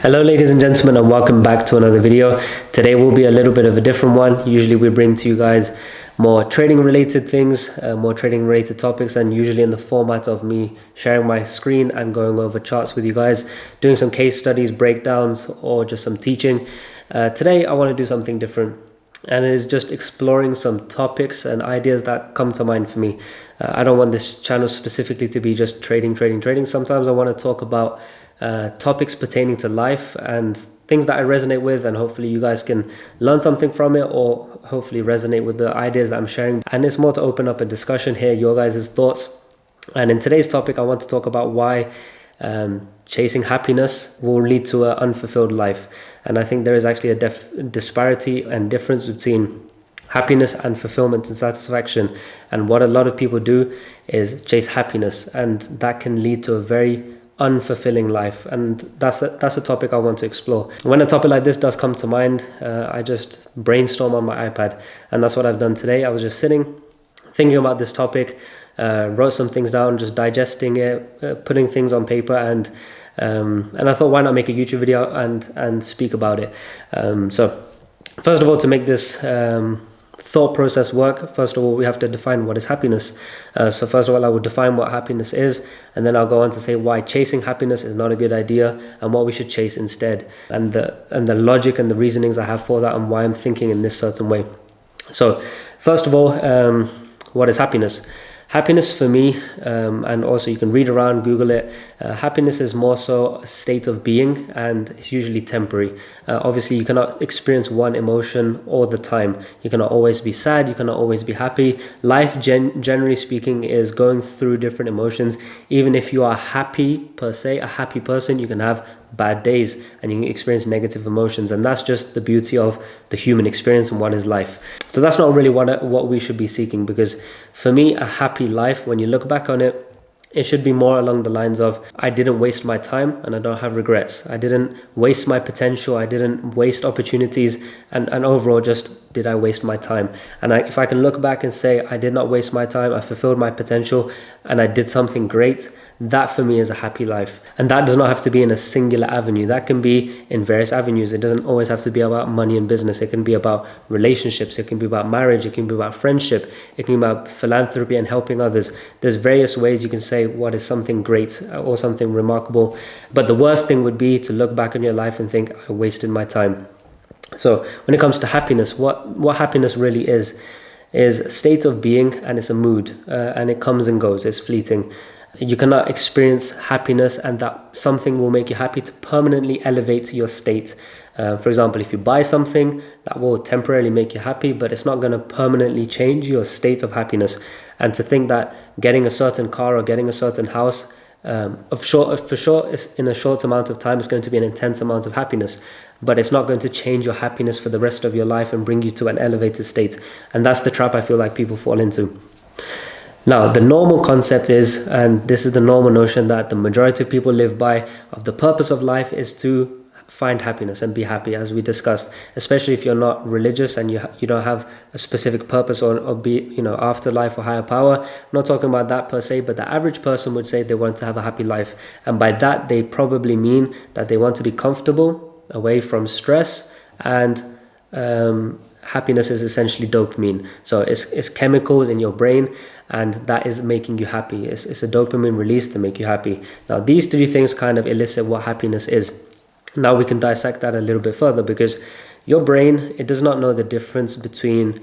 Hello ladies and gentlemen, and welcome back to another video. Today will be a little bit of a different one. Usually we bring to you guys more trading related things, more trading related topics, and usually in the format of me sharing my screen and going over charts with you guys, doing some case studies, breakdowns, or just some teaching. Today I want to do something different, and it is just exploring some topics and ideas that come to mind for me. I don't want this channel specifically to be just trading. Sometimes I want to talk about topics pertaining to life and things that I resonate with, and hopefully you guys can learn something from it, or hopefully resonate with the ideas that I'm sharing. And it's more to open up a discussion here, your guys' thoughts. And in today's topic, I want to talk about why chasing happiness will lead to an unfulfilled life. And I think there is actually a disparity and difference between happiness and fulfillment and satisfaction. And what a lot of people do is chase happiness, and that can lead to a very unfulfilling life. And that's a topic I want to explore. When a topic like this does come to mind, I just brainstorm on my iPad, and that's what I've done today. I was just sitting thinking about this topic, wrote some things down, just digesting it, putting things on paper, and I thought, why not make a YouTube video and speak about it. So first of all, to make this thought process work, first of all, we have to define what is happiness. So first of all, I will define what happiness is, and then I'll go on to say why chasing happiness is not a good idea and what we should chase instead, and the logic and the reasonings I have for that, and why I'm thinking in this certain way. So first of all, what is happiness? Happiness for me, and also you can read around, Google it, happiness is more so a state of being, and it's usually temporary. Obviously, you cannot experience one emotion all the time. You cannot always be sad, you cannot always be happy. Life, generally speaking, is going through different emotions. Even if you are happy per se, a happy person, you can have bad days and you can experience negative emotions, and that's just the beauty of the human experience and what is life. So that's not really what we should be seeking, because for me, a happy life, when you look back on it, it should be more along the lines of, I didn't waste my time and I don't have regrets. I didn't waste my potential. I didn't waste opportunities, and overall, just did I waste my time? And if I can look back and say, I did not waste my time, I fulfilled my potential, and I did something great, that for me is a happy life. And that does not have to be in a singular avenue. That can be in various avenues. It doesn't always have to be about money and business. It can be about relationships. It can be about marriage. It can be about friendship. It can be about philanthropy and helping others. There's various ways you can say what is something great or something remarkable. But the worst thing would be to look back on your life and think, I wasted my time. So when it comes to happiness, what happiness really is a state of being, and it's a mood, and it comes and goes. It's fleeting. You cannot experience happiness and that something will make you happy to permanently elevate your state. For example, if you buy something, that will temporarily make you happy, but it's not going to permanently change your state of happiness. And to think that getting a certain car or getting a certain house, for sure, it's in a short amount of time, it's going to be an intense amount of happiness, but it's not going to change your happiness for the rest of your life and bring you to an elevated state. And that's the trap I feel like people fall into. Now, the normal concept is, and this is the normal notion that the majority of people live by, of the purpose of life is to find happiness and be happy, as we discussed, especially if you're not religious and you don't have a specific purpose or be, afterlife or higher power. I'm not talking about that per se, but the average person would say they want to have a happy life. And by that, they probably mean that they want to be comfortable, away from stress, and happiness is essentially dopamine. So it's chemicals in your brain, and that is making you happy. It's a dopamine release to make you happy. Now, these three things kind of elicit what happiness is. Now we can dissect that a little bit further, because your brain, it does not know the difference between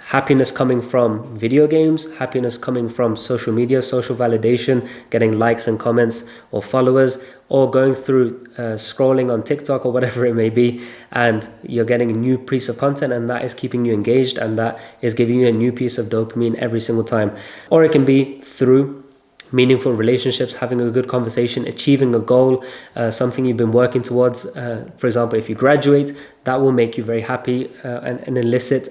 happiness coming from video games, happiness coming from social media, social validation, getting likes and comments or followers, or going through scrolling on TikTok or whatever it may be, and you're getting a new piece of content, and that is keeping you engaged, and that is giving you a new piece of dopamine every single time. Or it can be through meaningful relationships, having a good conversation, achieving a goal, something you've been working towards. For example, if you graduate, that will make you very happy and elicit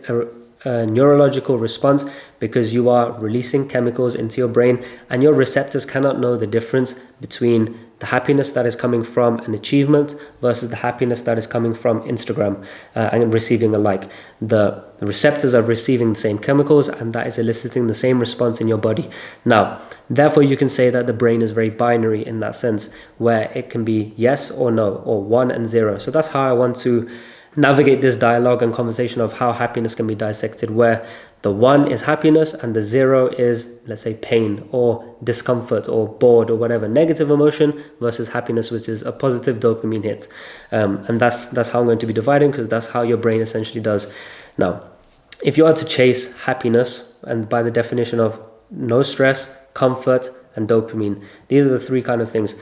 a neurological response, because you are releasing chemicals into your brain, and your receptors cannot know the difference between the happiness that is coming from an achievement versus the happiness that is coming from Instagram and receiving a like. The receptors are receiving the same chemicals, and that is eliciting the same response in your body. Now, therefore, you can say that the brain is very binary in that sense, where it can be yes or no, or 1 and 0. So that's how I want to navigate this dialogue and conversation of how happiness can be dissected, where the 1 is happiness and the 0 is, let's say, pain or discomfort or bored or whatever, negative emotion, versus happiness, which is a positive dopamine hit. And that's how I'm going to be dividing, because that's how your brain essentially does. Now, if you are to chase happiness, and by the definition of no stress, comfort, and dopamine, these are the 3 kind of things.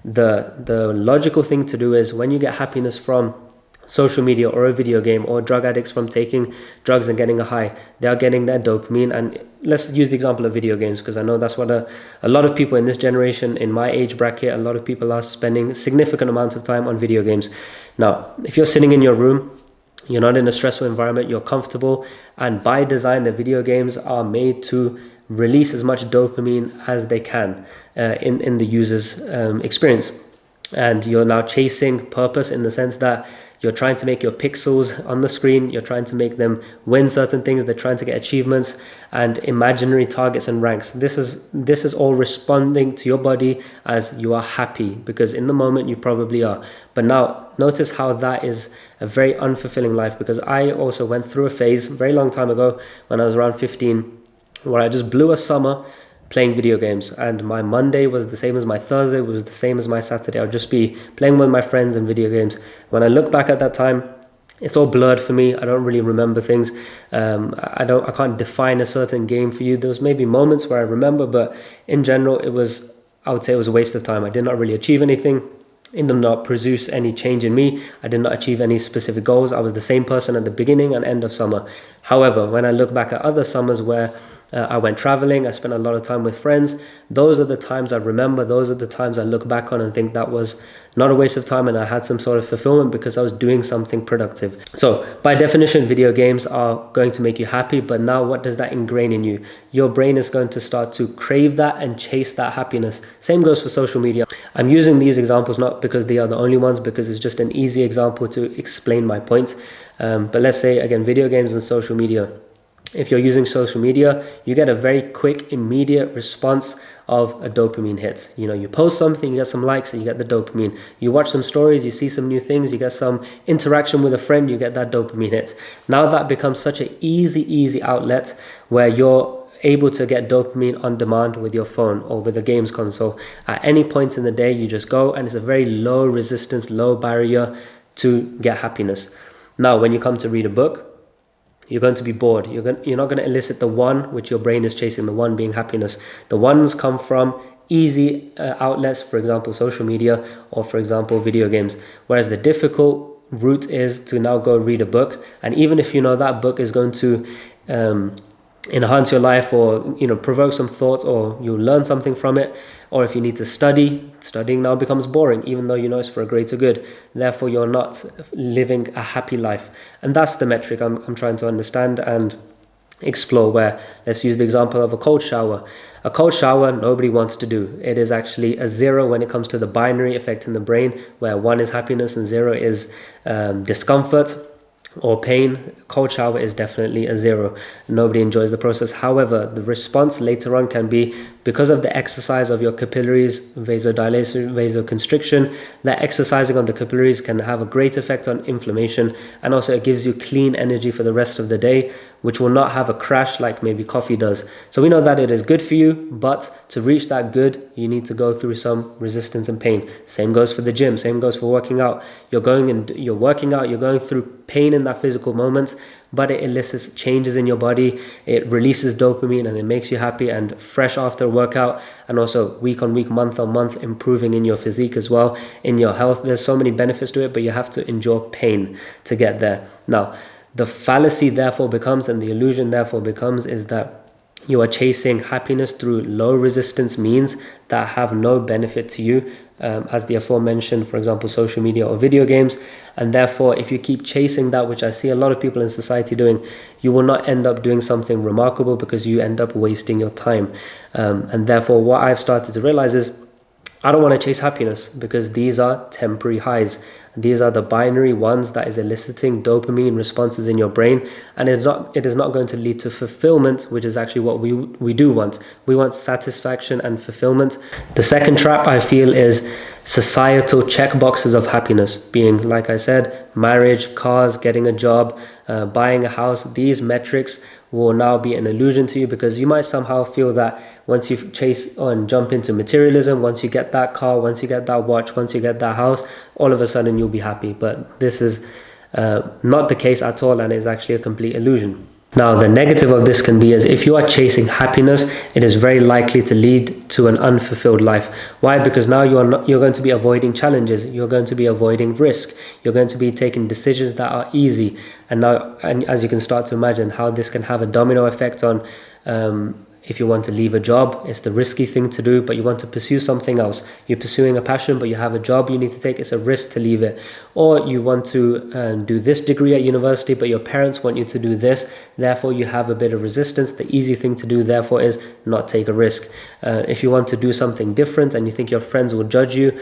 The logical thing to do is, when you get happiness from social media or a video game, or drug addicts from taking drugs and getting a high, they are getting their dopamine. And let's use the example of video games, because I know that's what a lot of people in this generation, in my age bracket, a lot of people are spending significant amounts of time on video games. Now, if you're sitting in your room, you're not in a stressful environment, you're comfortable, and by design the video games are made to release as much dopamine as they can in the user's experience. And you're now chasing purpose, in the sense that you're trying to make your pixels on the screen, you're trying to make them win certain things, they're trying to get achievements and imaginary targets and ranks. This is all responding to your body as you are happy, because in the moment you probably are. But now notice how that is a very unfulfilling life, because I also went through a phase a very long time ago, when I was around 15, where I just blew a summer playing video games, and my Monday was the same as my Thursday, was the same as my Saturday. I'll just be playing with my friends and video games. When I look back at that time, it's all blurred for me. I don't really remember things. I can't define a certain game for you. There was maybe moments where I remember, but in general, I would say it was a waste of time. I did not really achieve anything. It did not produce any change in me. I did not achieve any specific goals. I was the same person at the beginning and end of summer. However, when I look back at other summers where I went traveling, I spent a lot of time with friends, those are the times I remember, those are the times I look back on and think that was not a waste of time, and I had some sort of fulfillment because I was doing something productive. So by definition, video games are going to make you happy, but now what does that ingrain in you? Your brain is going to start to crave that and chase that happiness. Same goes for social media. I'm using these examples not because they are the only ones, because it's just an easy example to explain my point. But let's say, again, video games and social media. If you're using social media, you get a very quick, immediate response of a dopamine hit. You post something, you get some likes, and you get the dopamine. You watch some stories, you see some new things, you get some interaction with a friend, you get that dopamine hit. Now that becomes such an easy outlet, where you're able to get dopamine on demand with your phone or with a games console. At any point in the day, you just go, and it's a very low resistance, low barrier to get happiness. Now, when you come to read a book, you're going to be bored. You're not going to elicit the 1 which your brain is chasing, the 1 being happiness. The 1s come from easy outlets, for example, social media, or for example, video games. Whereas the difficult route is to now go read a book. And even if you know that book is going to enhance your life, or provoke some thoughts, or you'll learn something from it, or if you need to study, studying now becomes boring, even though it's for a greater good. Therefore, you're not living a happy life. And that's the metric I'm trying to understand and explore, where let's use the example of a cold shower. A cold shower, nobody wants to do. It is actually a 0 when it comes to the binary effect in the brain, where 1 is happiness and 0 is discomfort or pain. Cold shower is definitely a 0. Nobody enjoys the process. However, the response later on can be because of the exercise of your capillaries, vasodilation, vasoconstriction. That exercising on the capillaries can have a great effect on inflammation, and also it gives you clean energy for the rest of the day, which will not have a crash like maybe coffee does. So we know that it is good for you, but to reach that good, you need to go through some resistance and pain. Same goes for the gym, same goes for working out. You're working out, you're going through pain in that physical moment, but it elicits changes in your body. It releases dopamine, and it makes you happy and fresh after a workout, and also week on week, month on month, improving in your physique as well, in your health. There's so many benefits to it, but you have to endure pain to get there. Now, the fallacy therefore becomes, and the illusion therefore becomes, is that you are chasing happiness through low resistance means that have no benefit to you, as the aforementioned, for example, social media or video games. And therefore, if you keep chasing that, which I see a lot of people in society doing, you will not end up doing something remarkable, because you end up wasting your time. And therefore, what I've started to realize is, I don't want to chase happiness because these are temporary highs. These are the binary ones that is eliciting dopamine responses in your brain, and it is not going to lead to fulfillment, which is actually what we do want. We want satisfaction and fulfillment. The second trap I feel is societal checkboxes of happiness, being, like I said, marriage, cars, getting a job, buying a house. These metrics will now be an illusion to you, because you might somehow feel that once you chase and jump into materialism, once you get that car, once you get that watch, once you get that house, all of a sudden you'll be happy. But this is not the case at all, and it's actually a complete illusion. Now, the negative of this can be is if you are chasing happiness, it is very likely to lead to an unfulfilled life. Why? Because now you're going to be avoiding challenges, you're going to be avoiding risk, you're going to be taking decisions that are easy. And as you can start to imagine how this can have a domino effect on if you want to leave a job, it's the risky thing to do, but you want to pursue something else. You're pursuing a passion, but you have a job you need to take. It's a risk to leave it. Or you want to do this degree at university, but your parents want you to do this. Therefore, you have a bit of resistance. The easy thing to do, therefore, is not take a risk. If you want to do something different and you think your friends will judge you,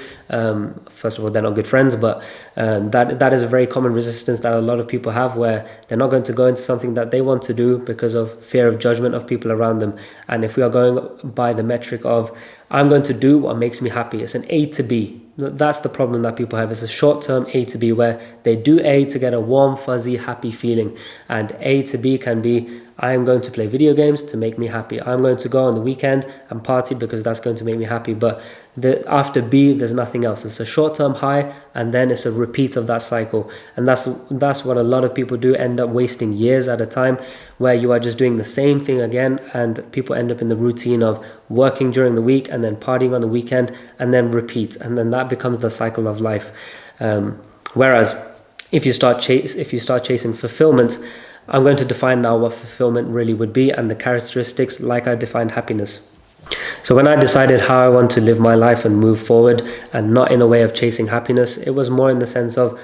first of all, they're not good friends, but that is a very common resistance that a lot of people have, where they're not going to go into something that they want to do because of fear of judgment of people around them. And if we are going by the metric of I'm going to do what makes me happy, it's an A to B. That's the problem that people have. It's a short-term A to B, where they do A to get a warm, fuzzy, happy feeling. And A to B can be, I am going to play video games to make me happy. I'm going to go on the weekend and party because that's going to make me happy. But after B, there's nothing else. It's a short-term high, and then it's a repeat of that cycle. And that's what a lot of people do, end up wasting years at a time, where you are just doing the same thing again, and people end up in the routine of working during the week and then partying on the weekend and then repeat. And then that becomes the cycle of life. Whereas if you start chasing fulfillment, I'm going to define now what fulfillment really would be and the characteristics like I defined happiness. So when I decided how I want to live my life and move forward, and not in a way of chasing happiness, it was more in the sense of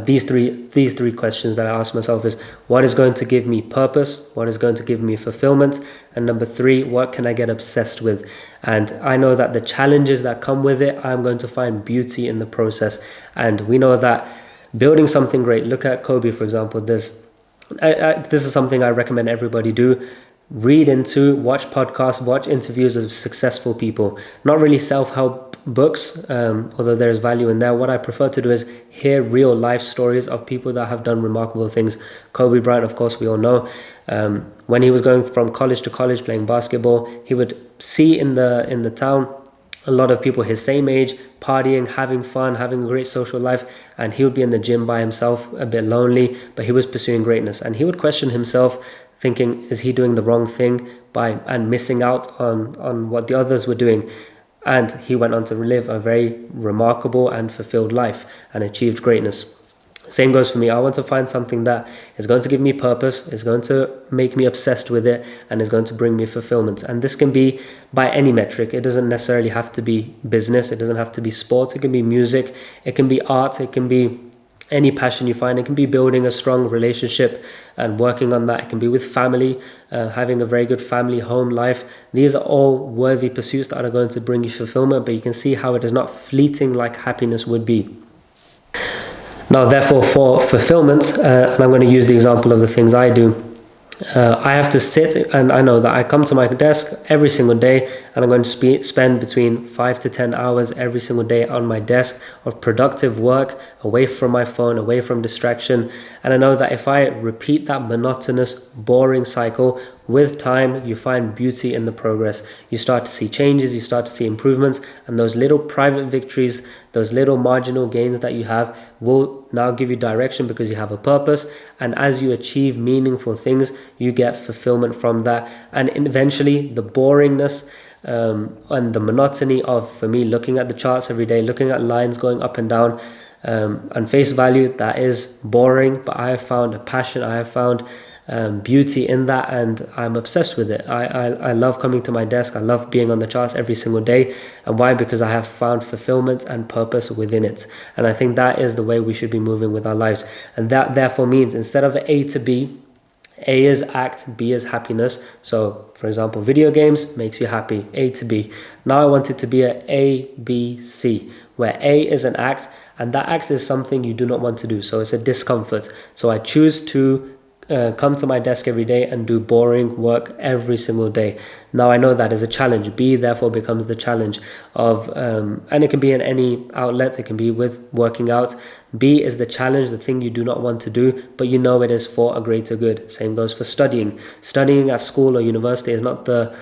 these three questions that I asked myself is, what is going to give me purpose? What is going to give me fulfillment? And number 3, what can I get obsessed with? And I know that the challenges that come with it, I'm going to find beauty in the process. And we know that building something great, look at Kobe, for example. This is something I recommend everybody do. Read into, watch podcasts, watch interviews of successful people. Not really self-help books, although there's value in there. What I prefer to do is hear real life stories of people that have done remarkable things. Kobe Bryant, of course, we all know. When he was going from college to college playing basketball, he would see in the town a lot of people his same age partying, having fun, having a great social life, and he would be in the gym by himself, a bit lonely, but he was pursuing greatness. And he would question himself, thinking, is he doing the wrong thing and missing out on what the others were doing? And he went on to live a very remarkable and fulfilled life and achieved greatness. Same goes for me. I want to find something that is going to give me purpose, is going to make me obsessed with it, and is going to bring me fulfillment. And this can be by any metric. It doesn't necessarily have to be business. It doesn't have to be sport. It can be music. It can be art. It can be any passion you find. It can be building a strong relationship and working on that. It can be with family, having a very good family home life. These are all worthy pursuits that are going to bring you fulfillment, but you can see how it is not fleeting like happiness would be. Now, therefore, for fulfillment, and I'm going to use the example of the things I do, I have to sit, and I know that I come to my desk every single day, and I'm going to spend between 5 to 10 hours every single day on my desk of productive work, away from my phone, away from distraction. And I know that if I repeat that monotonous, boring cycle, with time, you find beauty in the progress. You start to see changes, you start to see improvements, and those little private victories, those little marginal gains that you have will now give you direction because you have a purpose. And as you achieve meaningful things, you get fulfillment from that. And eventually, the boringness and the monotony of, for me, looking at the charts every day, looking at lines going up and down, on face value, that is boring, but I have found a passion, I have found beauty in that, and I'm obsessed with it. I love coming to my desk. I love being on the charts every single day. And why? Because I have found fulfillment and purpose within it. And I think that is the way we should be moving with our lives. And that therefore means, instead of A to B, A is act, B is happiness. So for example, video games makes you happy, A to B. Now I want it to be a B, C, where A is an act, and that act is something you do not want to do. So it's a discomfort. So I choose to come to my desk every day and do boring work every single day. Now I know that is a challenge. B therefore becomes the challenge of, and it can be in any outlet. It can be with working out. B is the challenge, the thing you do not want to do, but you know it is for a greater good. Same goes for studying. Studying at school or university is not the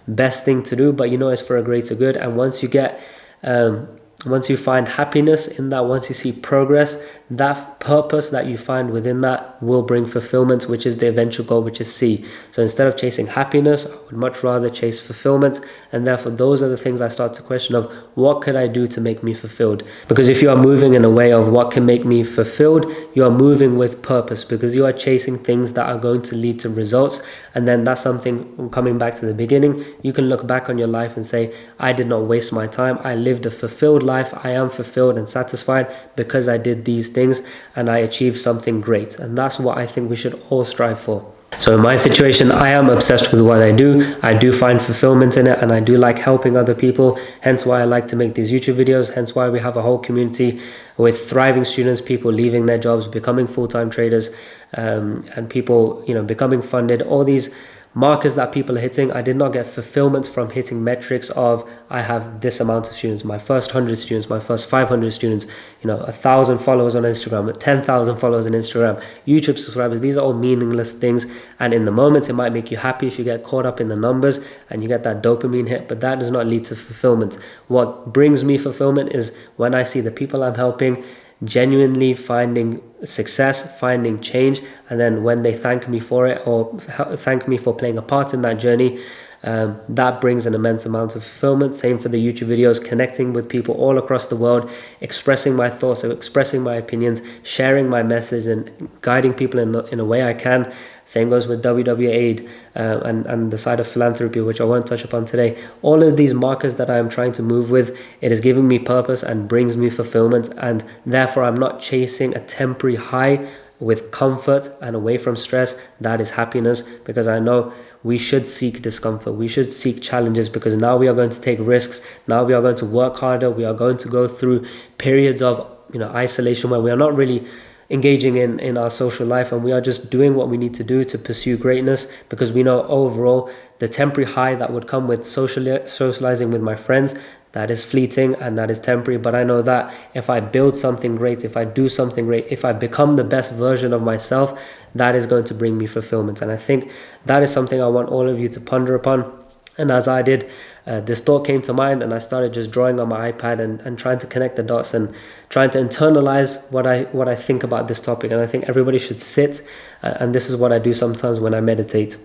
best thing to do, but you know it's for a greater good. And once you find happiness in that, once you see progress, that purpose that you find within that will bring fulfillment, which is the eventual goal, which is C. So instead of chasing happiness, I would much rather chase fulfillment. And therefore, those are the things I start to question of, what could I do to make me fulfilled? Because if you are moving in a way of what can make me fulfilled, you are moving with purpose, because you are chasing things that are going to lead to results. And then that's something, coming back to the beginning, you can look back on your life and say, I did not waste my time. I lived a fulfilled life. I am fulfilled and satisfied because I did these things and I achieved something great. And that's what I think we should all strive for. So in my situation, I am obsessed with what I do. I do find fulfillment in it, and I do like helping other people. Hence why I like to make these YouTube videos. Hence why we have a whole community with thriving students, people leaving their jobs, becoming full-time traders, and people, becoming funded. All these markers that people are hitting. I did not get fulfillment from hitting metrics of, I have this amount of students, my first 100 students, my first 500 students, 1,000 followers on Instagram, 10,000 followers on Instagram, YouTube subscribers. These are all meaningless things. And in the moment, it might make you happy if you get caught up in the numbers and you get that dopamine hit, but that does not lead to fulfillment. What brings me fulfillment is when I see the people I'm helping genuinely finding success, finding change, and then when they thank me for it or thank me for playing a part in that journey, that brings an immense amount of fulfillment. Same for the YouTube videos, connecting with people all across the world, expressing my thoughts, expressing my opinions, sharing my message and guiding people in a way I can. Same goes with WWAid and the side of philanthropy, which I won't touch upon today. All of these markers that I am trying to move with, it is giving me purpose and brings me fulfillment, and therefore I'm not chasing a temporary high with comfort and away from stress. That is happiness, because I know we should seek discomfort, we should seek challenges, because now we are going to take risks, now we are going to work harder, we are going to go through periods of isolation where we are not really engaging in our social life, and we are just doing what we need to do to pursue greatness, because we know overall the temporary high that would come with socializing with my friends, that is fleeting and that is temporary. But I know that if I build something great, if I do something great, if I become the best version of myself, that is going to bring me fulfillment. And I think that is something I want all of you to ponder upon. And as I did, this thought came to mind, and I started just drawing on my iPad and trying to connect the dots and trying to internalize what I think about this topic. And I think everybody should sit, and this is what I do sometimes when I meditate.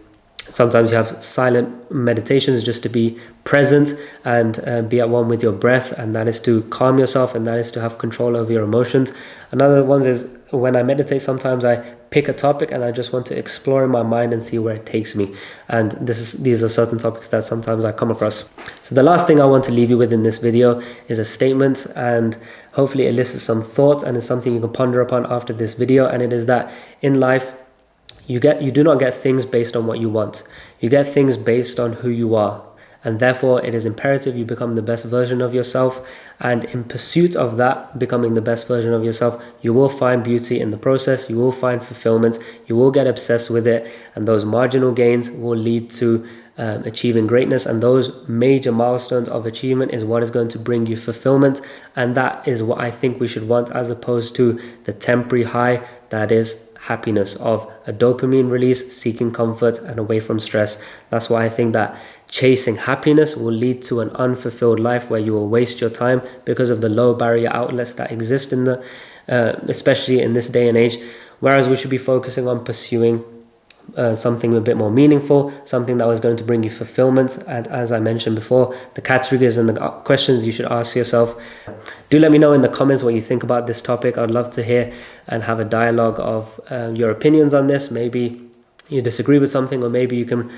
Sometimes you have silent meditations just to be present and be at one with your breath, and that is to calm yourself, and that is to have control over your emotions. Another one is when I meditate, sometimes I pick a topic and I just want to explore in my mind and see where it takes me. And these are certain topics that sometimes I come across. So the last thing I want to leave you with in this video is a statement, and hopefully it elicits some thoughts and it's something you can ponder upon after this video. And it is that in life, you do not get things based on what you want. You get things based on who you are. And therefore, it is imperative you become the best version of yourself. And in pursuit of that, becoming the best version of yourself, you will find beauty in the process. You will find fulfillment. You will get obsessed with it. And those marginal gains will lead to achieving greatness. And those major milestones of achievement is what is going to bring you fulfillment. And that is what I think we should want, as opposed to the temporary high that is happiness of a dopamine release, seeking comfort and away from stress. That's why I think that chasing happiness will lead to an unfulfilled life where you will waste your time because of the low barrier outlets that exist in the especially in this day and age. Whereas we should be focusing on pursuing something a bit more meaningful, something that was going to bring you fulfillment. And as I mentioned before, the categories and the questions you should ask yourself. Do let me know in the comments what you think about this topic. I'd love to hear and have a dialogue of your opinions on this. Maybe you disagree with something, or maybe you can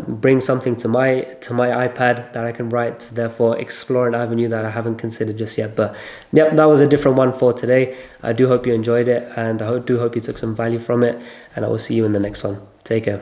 bring something to my iPad that I can write, therefore explore an avenue that I haven't considered just yet. But yep, that was a different one for today. I do hope you enjoyed it, and I do hope you took some value from it, and I will see you in the next one. Take care.